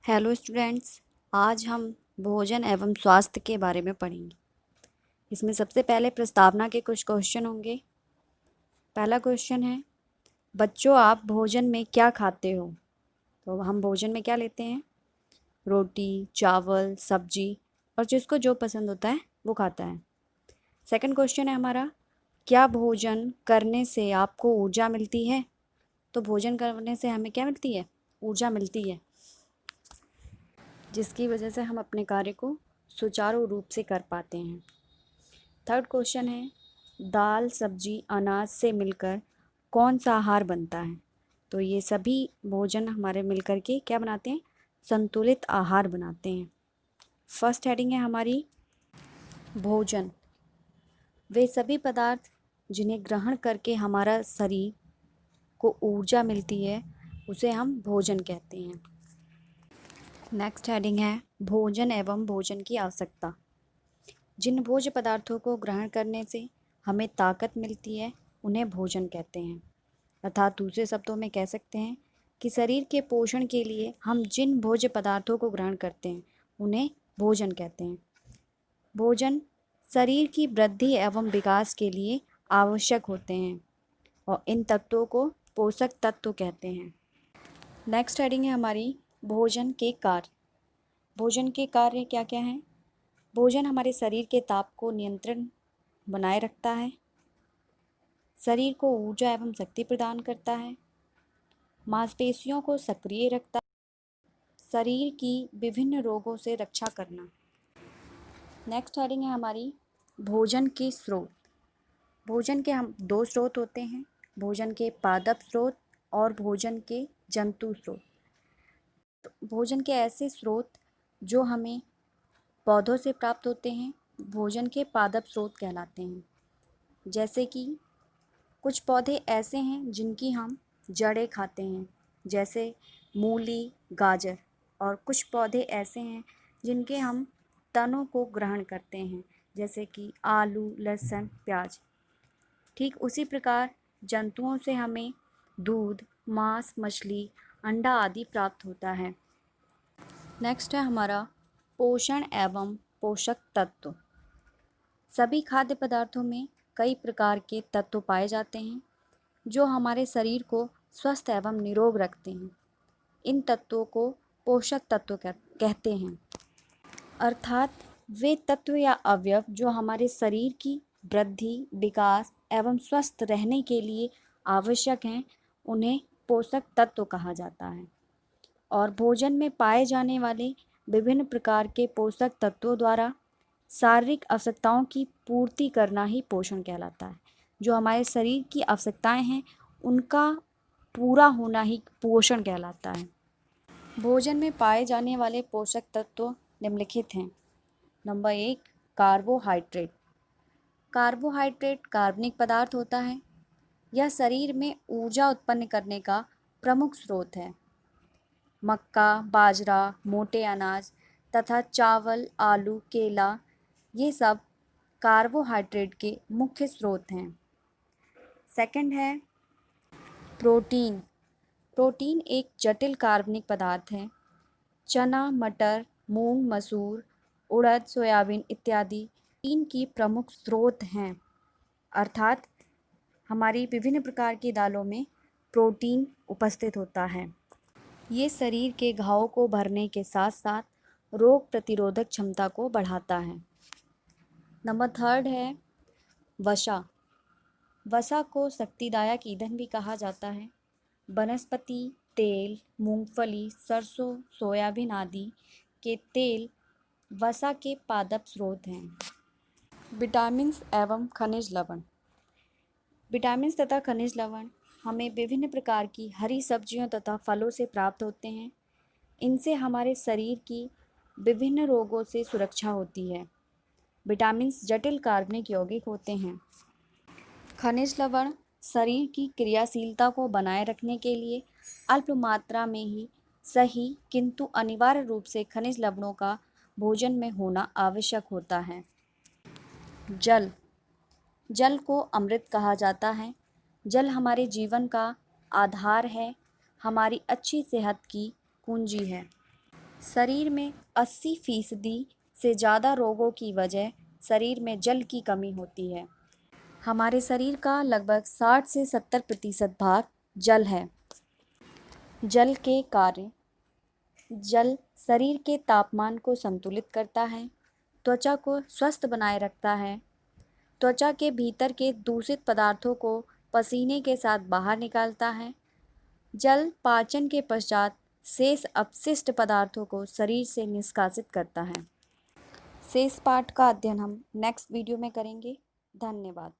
Hello students, आज हम भोजन एवं स्वास्थ्य के बारे में पढ़ेंगे। इसमें सबसे पहले प्रस्तावना के कुछ क्वेश्चन होंगे। पहला क्वेश्चन है, बच्चों आप भोजन में क्या खाते हो? तो हम भोजन में क्या लेते हैं? रोटी, चावल, सब्जी और जिसको जो पसंद होता है वो खाता है। सेकंड क्वेश्चन है हमारा, क्या भोजन करने से आपको ऊर्जा मिलती है? तो भोजन करने से हमें क्या मिलती है? ऊर्जा मिलती है, जिसकी वजह से हम अपने कार्य को सुचारू रूप से कर पाते हैं। थर्ड क्वेश्चन है, दाल, सब्जी, अनाज से मिलकर कौन सा आहार बनता है? तो ये सभी भोजन हमारे मिलकर के क्या बनाते हैं? संतुलित आहार बनाते हैं। फर्स्ट हेडिंग है हमारी भोजन। वे सभी पदार्थ जिन्हें ग्रहण करके हमारा शरीर को ऊर्जा मिलती है उसे हम भोजन कहते हैं। नेक्स्ट हेडिंग है भोजन एवं भोजन की आवश्यकता। जिन भोज्य पदार्थों को ग्रहण करने से हमें ताकत मिलती है उन्हें भोजन कहते हैं। अर्थात दूसरे शब्दों में कह सकते हैं कि शरीर के पोषण के लिए हम जिन भोज्य पदार्थों को ग्रहण करते हैं उन्हें भोजन कहते हैं। भोजन शरीर की वृद्धि एवं विकास के लिए आवश्यक होते हैं और इन तत्वों को पोषक तत्व कहते हैं। नेक्स्ट हेडिंग है हमारी भोजन के कार्य। भोजन के कार्य क्या क्या हैं? भोजन हमारे शरीर के ताप को नियंत्रण बनाए रखता है, शरीर को ऊर्जा एवं शक्ति प्रदान करता है, मांसपेशियों को सक्रिय रखता है, शरीर की विभिन्न रोगों से रक्षा करना। नेक्स्ट हेडिंग है हमारी भोजन के स्रोत। भोजन के हम दो स्रोत होते हैं, भोजन के पादप स्रोत और भोजन के जंतु स्रोत। तो भोजन के ऐसे स्रोत जो हमें पौधों से प्राप्त होते हैं भोजन के पादप स्रोत कहलाते हैं। जैसे कि कुछ पौधे ऐसे हैं जिनकी हम जड़ें खाते हैं, जैसे मूली, गाजर, और कुछ पौधे ऐसे हैं जिनके हम तनों को ग्रहण करते हैं, जैसे कि आलू, लहसुन, प्याज। ठीक उसी प्रकार जंतुओं से हमें दूध, मांस, मछली, अंडा आदि प्राप्त होता है। नेक्स्ट है हमारा पोषण एवं पोषक तत्व। सभी खाद्य पदार्थों में कई प्रकार के तत्व पाए जाते हैं जो हमारे शरीर को स्वस्थ एवं निरोग रखते हैं। इन तत्वों को पोषक तत्व कहते हैं। अर्थात वे तत्व या अवयव जो हमारे शरीर की वृद्धि, विकास एवं स्वस्थ रहने के लिए आवश्यक हैं उन्हें पोषक तत्व कहा जाता है। और भोजन में पाए जाने वाले विभिन्न प्रकार के पोषक तत्वों द्वारा शारीरिक आवश्यकताओं की पूर्ति करना ही पोषण कहलाता है। जो हमारे शरीर की आवश्यकताएं हैं उनका पूरा होना ही पोषण कहलाता है। भोजन में पाए जाने वाले पोषक तत्व निम्नलिखित हैं। Number 1, carbohydrate. कार्बोहाइड्रेट कार्बनिक पदार्थ होता है। यह शरीर में ऊर्जा उत्पन्न करने का प्रमुख स्रोत है। मक्का, बाजरा, मोटे अनाज तथा चावल, आलू, केला ये सब कार्बोहाइड्रेट के मुख्य स्रोत हैं। सेकंड है प्रोटीन। प्रोटीन एक जटिल कार्बनिक पदार्थ है। चना, मटर, मूंग, मसूर, उड़द, सोयाबीन इत्यादि प्रोटीन की प्रमुख स्रोत हैं। अर्थात हमारी विभिन्न प्रकार की दालों में प्रोटीन उपस्थित होता है। ये शरीर के घावों को भरने के साथ साथ रोग प्रतिरोधक क्षमता को बढ़ाता है। नंबर 3 है वसा। वसा को शक्तिदायक ईंधन भी कहा जाता है। वनस्पति तेल, मूंगफली, सरसों, सोयाबीन आदि के तेल वसा के पादप स्रोत हैं। विटामिन्स एवं खनिज लवण। विटामिन्स तथा खनिज लवण हमें विभिन्न प्रकार की हरी सब्जियों तथा फलों से प्राप्त होते हैं। इनसे हमारे शरीर की विभिन्न रोगों से सुरक्षा होती है। विटामिन्स जटिल कार्बनिक यौगिक होते हैं। खनिज लवण शरीर की क्रियाशीलता को बनाए रखने के लिए अल्प मात्रा में ही सही किंतु अनिवार्य रूप से खनिज लवणों का भोजन में होना आवश्यक होता है। जल। जल को अमृत कहा जाता है। जल हमारे जीवन का आधार है, हमारी अच्छी सेहत की कुंजी है। शरीर में 80% से ज़्यादा रोगों की वजह शरीर में जल की कमी होती है। हमारे शरीर का लगभग 60 से 70% भाग जल है। जल के कार्य। जल शरीर के तापमान को संतुलित करता है, त्वचा को स्वस्थ बनाए रखता है, त्वचा के भीतर के दूषित पदार्थों को पसीने के साथ बाहर निकालता है। जल पाचन के पश्चात शेष अपशिष्ट पदार्थों को शरीर से निष्कासित करता है। शेष पाठ का अध्ययन हम नेक्स्ट वीडियो में करेंगे। धन्यवाद।